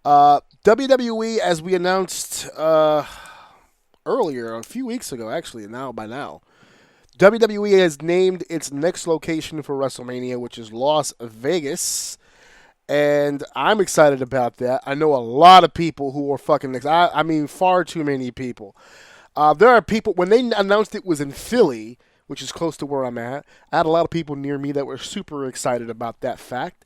WWE, as we announced earlier, a few weeks ago, actually, by now, WWE has named its next location for WrestleMania, which is Las Vegas. And I'm excited about that. I know a lot of people who are fucking excited. I mean, far too many people. There are people, when they announced it was in Philly, which is close to where I'm at, I had a lot of people near me that were super excited about that fact.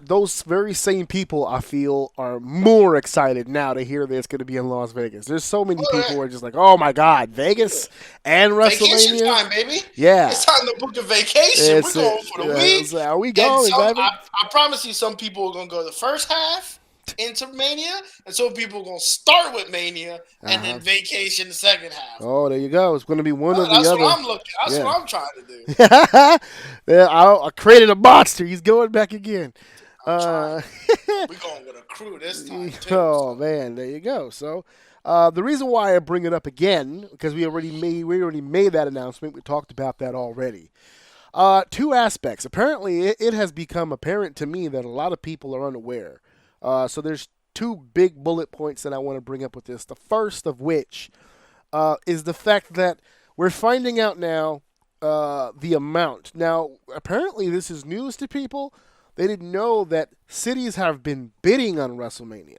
Those very same people, I feel, are more excited now to hear that it's going to be in Las Vegas. There's so many people who Oh, are just like, oh my God, Vegas and vacation WrestleMania? time, baby. Yeah. It's time to book a vacation. We're going for the week. Are we And going, baby? I promise you, some people are gonna go the first half into Mania, and some people are gonna start with Mania Uh and huh. then vacation the second half. Oh, there you go. It's going to be one or the That's what other. I'm looking. That's Yeah. what I'm trying to do. Yeah, I created a monster. He's going back again. I'm trying. Uh, We're going with a crew this time too. oh So man, there you go. So, the reason why I bring it up again because we already made that announcement. We talked about that already. Two aspects. Apparently, it has become apparent to me that a lot of people are unaware. So there's two big bullet points that I want to bring up with this. The first of which is the fact that we're finding out now the amount. Now, apparently, this is news to people. They didn't know that cities have been bidding on WrestleMania.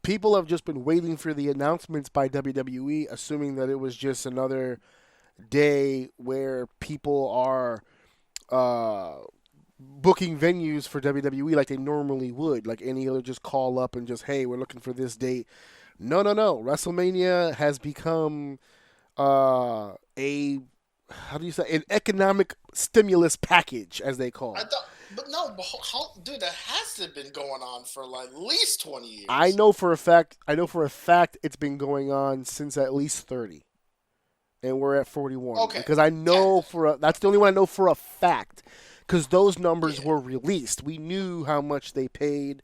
People have just been waiting for the announcements by WWE, assuming that it was just another day where people are uh, booking venues for WWE like they normally would, like any other just call up and just, hey, we're looking for this date. No, no, no. WrestleMania has become a how do you say an economic stimulus package, as they call I it. thought, but no, dude, that has to have been going on for like at least 20 I years. know for a fact. I know for a fact it's been going on since at least 30, and we're at 41 Okay, because I 10 know that's the only one I know for a fact because those then. numbers Yeah, were released. We knew how much they paid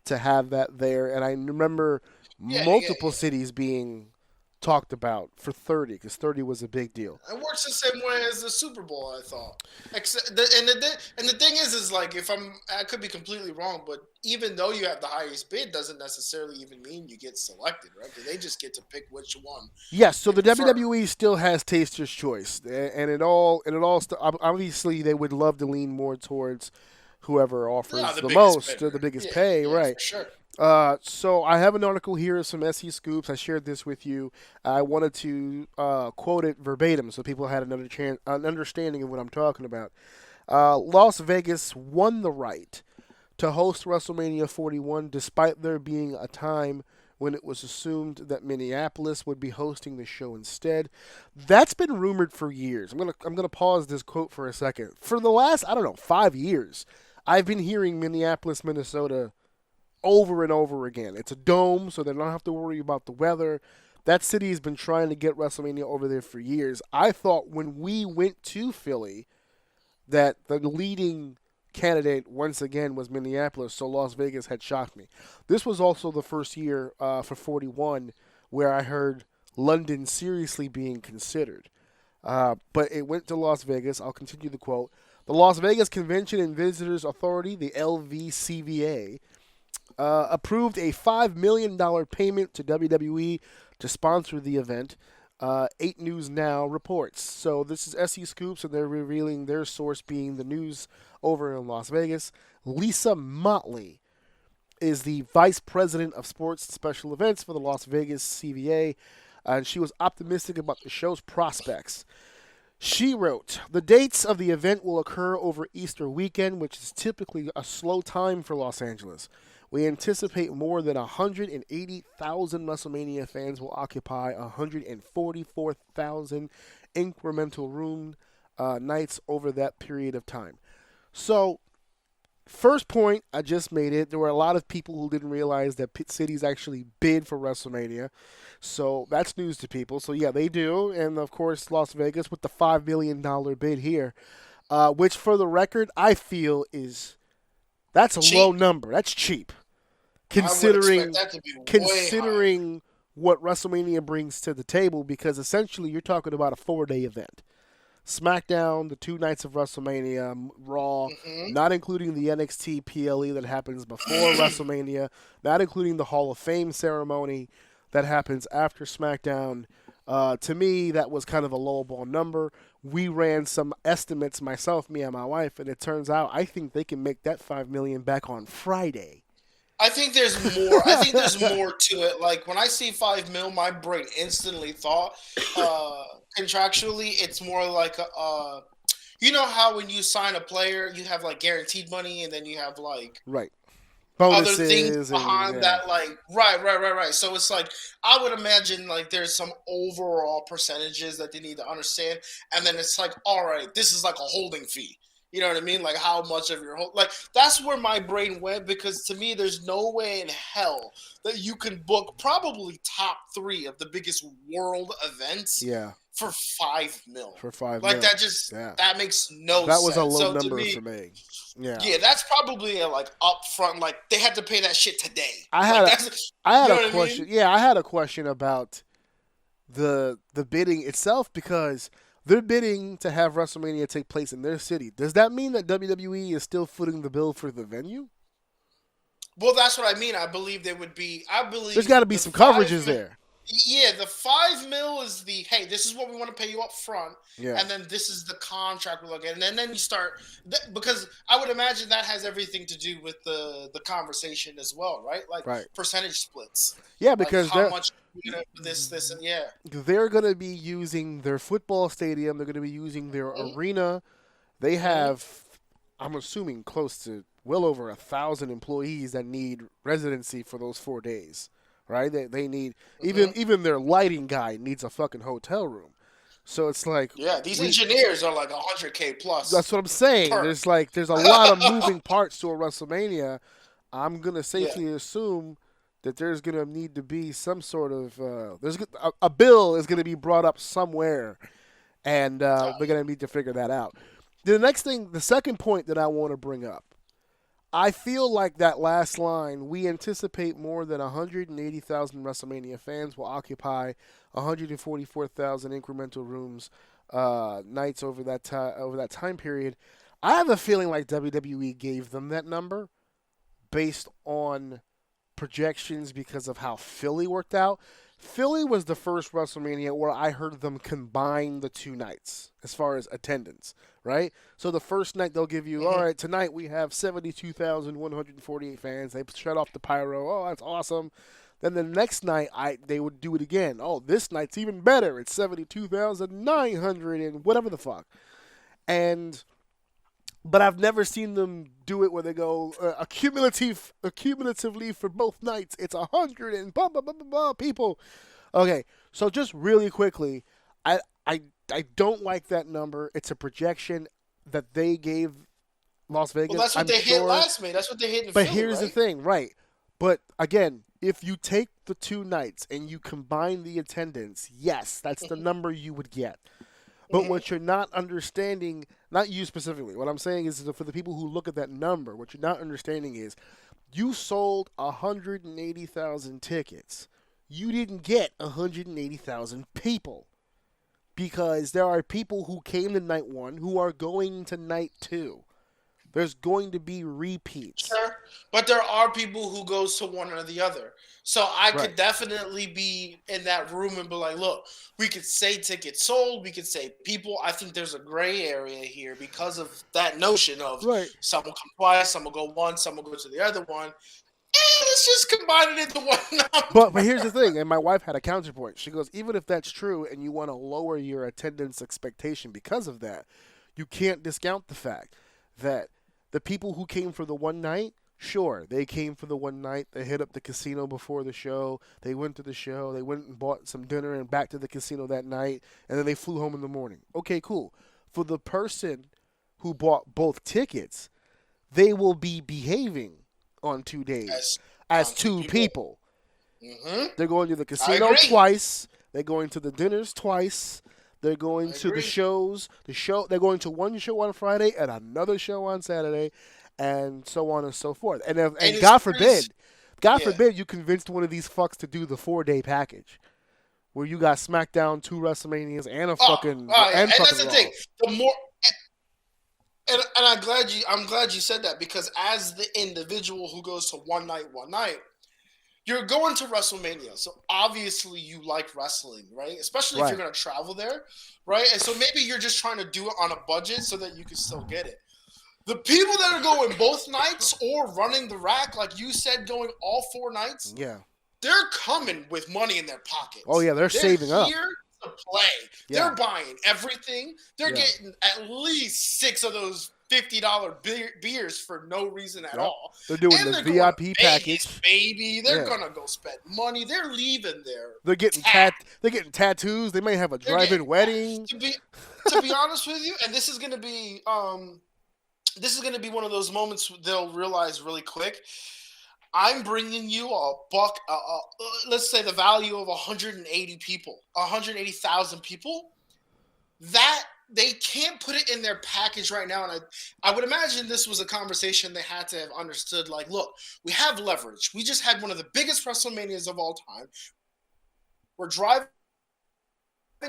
to have that there, and I remember yeah, yeah, multiple yeah. cities being talked about for 30 because 30 was a big deal. It works the same way as the Super Bowl, I thought. Except, and the thing is like if I could be completely wrong, but even though you have the highest bid, doesn't necessarily even mean you get selected, right? Because they just get to pick which one Yes, so they the prefer. WWE still has Taster's Choice, and obviously they would love to lean more towards whoever No, offers the the biggest most, or the bidder. biggest Yeah, pay, yeah, right? for sure. So I have an article here of some SE scoops. I shared this with you. I wanted to quote it verbatim so people had an understanding of what I'm talking about. Las Vegas won the right to host WrestleMania 41 despite there being a time when it was assumed that Minneapolis would be hosting the show instead. That's been rumored for years. I'm gonna pause this quote for a second. For the last, I don't know, 5 years, I've been hearing Minneapolis, Minnesota over and over again. It's a dome, so they don't have to worry about the weather. That city has been trying to get WrestleMania over there for years. I thought when we went to Philly that the leading candidate once again was Minneapolis, so Las Vegas had shocked me. This was also the first year for 41 where I heard London seriously being considered. But it went to Las Vegas. I'll continue the quote. The Las Vegas Convention and Visitors Authority, the LVCVA, approved a $5 million payment to WWE to sponsor the event. 8 News Now reports. So this is SE Scoops, and they're revealing their source being the news over in Las Vegas. Lisa Motley is the vice president of sports and special events for the Las Vegas CVA, and she was optimistic about the show's prospects. She wrote, the dates of the event will occur over Easter weekend, which is typically a slow time for Los Angeles. We anticipate more than 180,000 WrestleMania fans will occupy 144,000 incremental room nights over that period of time. So, first point, I just made it. There were a lot of people who didn't realize that Pit City's actually bid for WrestleMania. So that's news to people. So yeah, they do. And of course, Las Vegas with the $5 million bid here, which for the record, I feel that's a low Cheap. number. That's cheap. I would expect Considering that to be way higher. considering what WrestleMania brings to the table, because essentially you're talking about a 4 day event. SmackDown, the 2 nights of WrestleMania, Raw, Hmm. not including the NXT PLE that happens before WrestleMania, not including the Hall of Fame ceremony that happens after SmackDown. To me, that was kind of a lowball number. We ran some estimates, myself, me and my wife, and it turns out I think they can make that 5 million back on Friday. I think there's more. I think there's more to it. Like when I see 5 mil, my brain instantly thought uh, contractually, it's more like you know how when you sign a player, you have like guaranteed money, and then you have like Right. other things Bonuses and behind yeah. that. Like right. So it's like I would imagine like there's some overall percentages that they need to understand, and then it's like, all right, this is like a holding fee. You know what I mean? Like how much of your whole like that's where my brain went because to me, there's no way in hell that you can book probably top three of the biggest world events Yeah. for 5 mil. For five Like mil. that just Yeah. that makes no That was a sense. low So to number me, for me. Yeah. yeah, that's probably a like upfront. Like they had to pay that shit today. I Like had a that's I you had know a what I question. mean? Yeah, I had a question about the bidding itself because they're bidding to have WrestleMania take place in their city. Does that mean that WWE is still footing the bill for the venue? Well, that's what I mean. I believe they would be. I There's got believe to be the some five. coverages there. Yeah, the 5 mil is the hey. This is what we want to pay you up front, Yeah. and then this is the contract we're looking at, and then you start because I would imagine that has everything to do with the conversation as well, right? Like Right. percentage splits, Yeah, like because how much this and yeah. they're going to be using their football stadium. They're going to be using their Mm-hmm. arena. They Mm-hmm. have, I'm assuming, close to well over 1,000 employees that need residency for those 4 days. Right? They need Mm-hmm. even their lighting guy needs a fucking hotel room. So it's like Yeah, these we. engineers are like 100K plus That's what I'm saying. per. There's a lot of moving parts to a WrestleMania. I'm gonna Yeah. safely assume that there's gonna need to be some sort of a bill is gonna be brought up somewhere, and they're gonna need to figure that out. The second point that I want to bring up, I feel like that last line, we anticipate more than 180,000 WrestleMania fans will occupy 144,000 incremental rooms nights over that time period. I have a feeling like WWE gave them that number based on projections because of how Philly worked out. Philly was the first WrestleMania where I heard them combine the 2 nights as far as attendance, right? So the first night they'll give you, all Mhm. right, tonight we have 72,148 fans. They shut off the pyro. Oh, that's awesome. Then the next night, they would do it again. Oh, this night's even better. It's 72,900 and whatever the fuck. And but I've never seen them do it where they go accumulatively for both nights. It's 100 and blah blah blah blah blah people. Okay, so just really quickly, I I I don't like that number. It's a projection that they gave Las Well, Vegas. that's what I'm they hit sure, last May. That's what they hit in but Philly, here's the right? thing, right? But again, if you take the 2 nights and you combine the attendance, yes, that's the Hmm. number you would get. But Hmm. what you're not understanding, not you specifically, what I'm saying is for the people who look at that number, what you're not understanding is you sold 180,000 tickets. You didn't get 180,000 people because there are people who came to night one who are going to night two. There's going to be repeats. Sure, but there are people who goes to one or the other. So I Right. could definitely be in that room and be like, look, we could say tickets sold, we could say people. I think there's a gray area here because of that notion of Right. some will come twice, some will go once, some will go to the other one. Let's just combine it into one But number. here's the thing, and my wife had a counterpoint. She goes, even if that's true and you want to lower your attendance expectation because of that, you can't discount the fact that the people who came for the one night, sure, they came for the one night. They hit up the casino before the show. They went to the show. They went and bought some dinner and back to the casino that night, and then they flew home in the morning. Okay, cool. For the person who bought both tickets, they will be behaving on 2 days As as two two people. people. Hmm. They're going to the I casino agree. twice. They're going to the dinners twice. They're going I to the agree. shows. They're going to one show on Friday and another show on Saturday, and so on and so forth. And And it's crazy. God Yeah. forbid, you convinced one of these fucks to do the 4 day package. where you got SmackDown, 2 WrestleManias, and a Oh, fucking oh yeah, and and that's fucking the thing. Raw. The more and I'm glad you said that because as the individual who goes to one night, you're going to WrestleMania, so obviously you like wrestling, right? Especially if you're Right. going to travel there, right? And so maybe you're just trying to do it on a budget so that you can still get it. The people that are going both nights or running the rack, like you said, going all 4 nights, Yeah. they're coming with money in their Oh pockets. yeah, they're They're saving up. here to play. Yeah. They're buying everything. They're Yeah. getting at least 6 of those $50 beers for no reason at Yep. all. They're doing And the they're going to VIP Vegas, package. baby. They're Yeah. gonna go spend money. They're leaving their They're getting tat. they're getting tattoos. They may have a They're getting drive-in wedding. to be honest with you, and this is gonna be one of those moments they'll realize really quick. I'm bringing you a buck. Let's say the value of 180 people, 180,000 people. That they can't put it in their package right now, and I would imagine this was a conversation they had to have understood. Like, look, we have leverage. We just had one of the biggest WrestleManias of all time. We're driving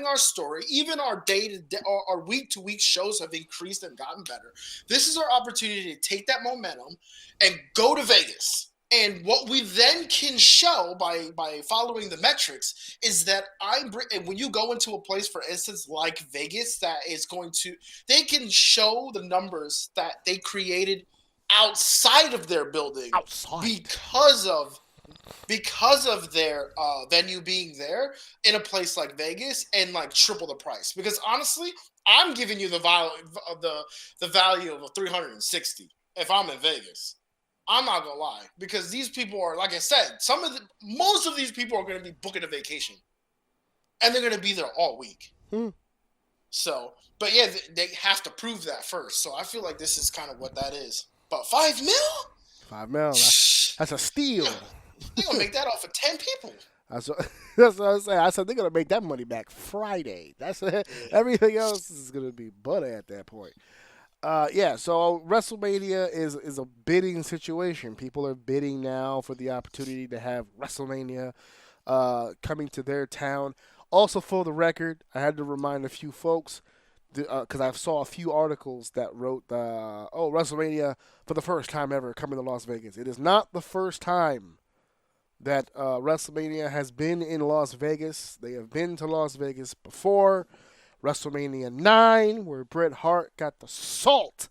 our story, even our day to day, our week to week shows have increased and gotten better. This is our opportunity to take that momentum and go to Vegas. And what we then can show by following the metrics is that and when you go into a place, for instance, like Vegas, that is going to, they can show the numbers that they created outside of their building Outside. because of their venue being there in a place like Vegas and like triple the price. Because honestly, I'm giving you the value of a 360 if I'm in Vegas. I'm not gonna lie because these people are, like I said, most of these people are going to be booking a vacation and they're going to be there all week. Hmm. So, but yeah, they have to prove that first. So I feel like this is kind of what that is. But 5 mil? 5 mil. That's a steal. They're gonna make that off of 10 people. That's what, that's what I was saying. I said they're gonna make that money back Friday. That's everything else is gonna be butter at that point. Yeah. So WrestleMania is a bidding situation. People are bidding now for the opportunity to have WrestleMania coming to their town. Also, for the record, I had to remind a few folks because I saw a few articles that wrote, "Oh, WrestleMania for the first time ever coming to Las Vegas." It is not the first time that WrestleMania has been in Las Vegas. They have been to Las Vegas before. WrestleMania 9, where Bret Hart got the salt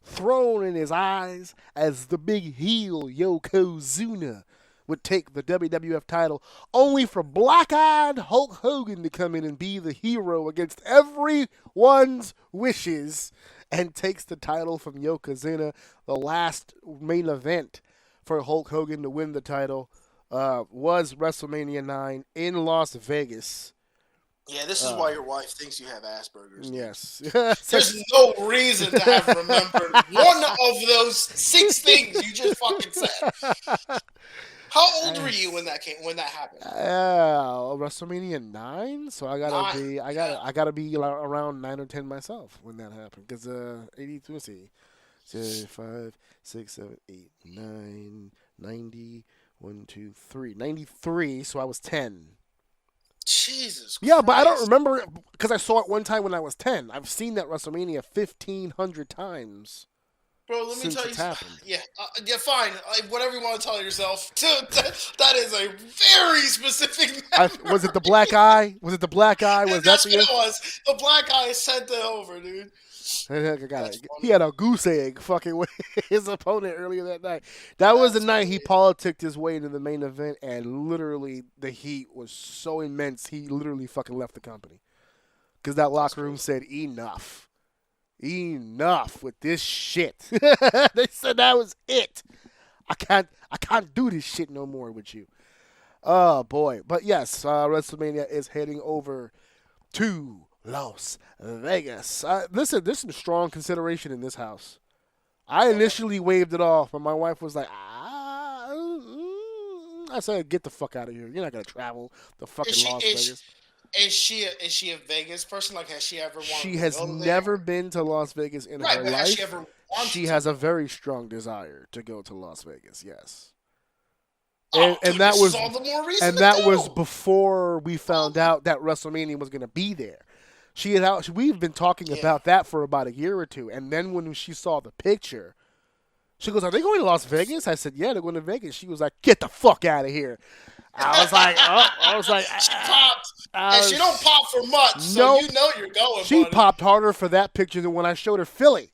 thrown in his eyes as the big heel Yokozuna would take the WWF title, only for black-eyed Hulk Hogan to come in and be the hero against everyone's wishes and takes the title from Yokozuna. The last main event for Hulk Hogan to win the title was WrestleMania 9 in Las Vegas. Yeah, this is why your wife thinks you have Asperger's. Yes. There's no reason to have remembered one of those 6 things you just fucking said. How old were you when that happened? WrestleMania 9, so I Yeah. gotta be around 9 or 10 myself when that happened. Because 82, let's see, so 5, 6, 7, 8, 9, 90, 1, 2, 3, 93. So I was 10. Jesus Yeah, but I don't Christ. remember because I saw it one time when I was 10. I've seen that WrestleMania 1,500 times Bro, let me since tell you. it's happened. Yeah, fine. Whatever you want to tell yourself. That is a very specific memory. Was it the black eye? Was it the black eye? Was that That's the what it was. The black guy sent it over, dude. I got That's it. He funny. had a goose egg fucking with his opponent earlier that night. That was the That's night he hilarious. politicked his way into the main event, and literally the heat was so immense he literally fucking left the company because that locker room said enough, enough with this shit. They said that was it. I can't do this shit no more with you. Oh boy, but yes, WrestleMania is heading over to Las Vegas. Listen, there's some strong consideration in this house. I Okay. initially waved it off, but my wife was like, I said, get the fuck out of here. You're not gonna travel to Is fucking she Las is Vegas. is she a Vegas person? Like, has she ever She wanted to has go there? never been to Las Vegas in Right, her but has she life. ever She wanted to has a go? very strong desire to go to Las Vegas. Yes. and Oh, and dude, that this is was all the more reason and to that was go. before we found out that WrestleMania was going to be there. We've been talking Yeah. about that for about a year or two, and then when she saw the picture, she goes, "Are they going to Las Vegas?" I said, "Yeah, they're going to Vegas." She was like, "Get the fuck out of here!" I was like, "Oh," I was like, She popped, I and she don't was, pop for much, so you "Nope." know you're going, She buddy. popped harder for that picture than when I showed her Philly.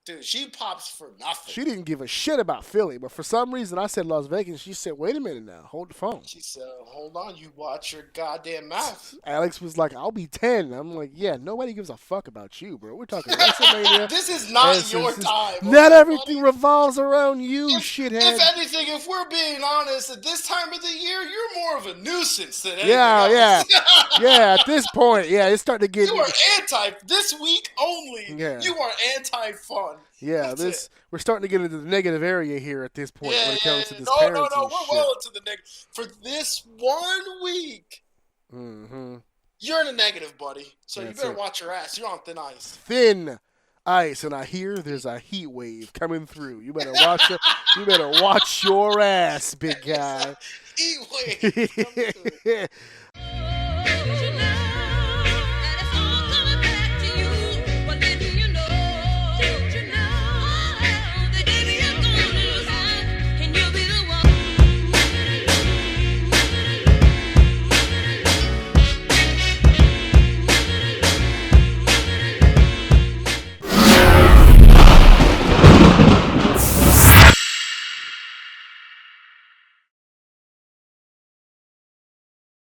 Dude, she pops for nothing. She didn't give a shit about Philly, but for some reason I said Las Vegas. She said, "Wait a minute now, hold the phone." She said, "Hold on, you watch your goddamn mouth." Alex was like, "I'll be 10." I'm like, "Yeah, nobody gives a fuck about you, bro. We're talking WrestleMania. This is not your time, Not okay, everything buddy? revolves around you, If shithead." anything, if we're being honest, at this time of the year, you're more of a nuisance than anything Yeah, yeah, else. yeah. At this point, yeah, it's starting to You get. are this week only. Yeah, You are anti-fun. yeah. That's it. We're starting to get into the negative area here at this point when Yeah, it yeah, comes to yeah. this No, no, no. parenting We're shit. well into the negative. For this 1 week, Mm-hmm. you're in a negative, buddy. So That's you better it. watch your ass. You're on thin ice. Thin ice, and I hear there's a heat wave coming through. You better watch it. You better watch your ass, big guy. Heat wave. Come through.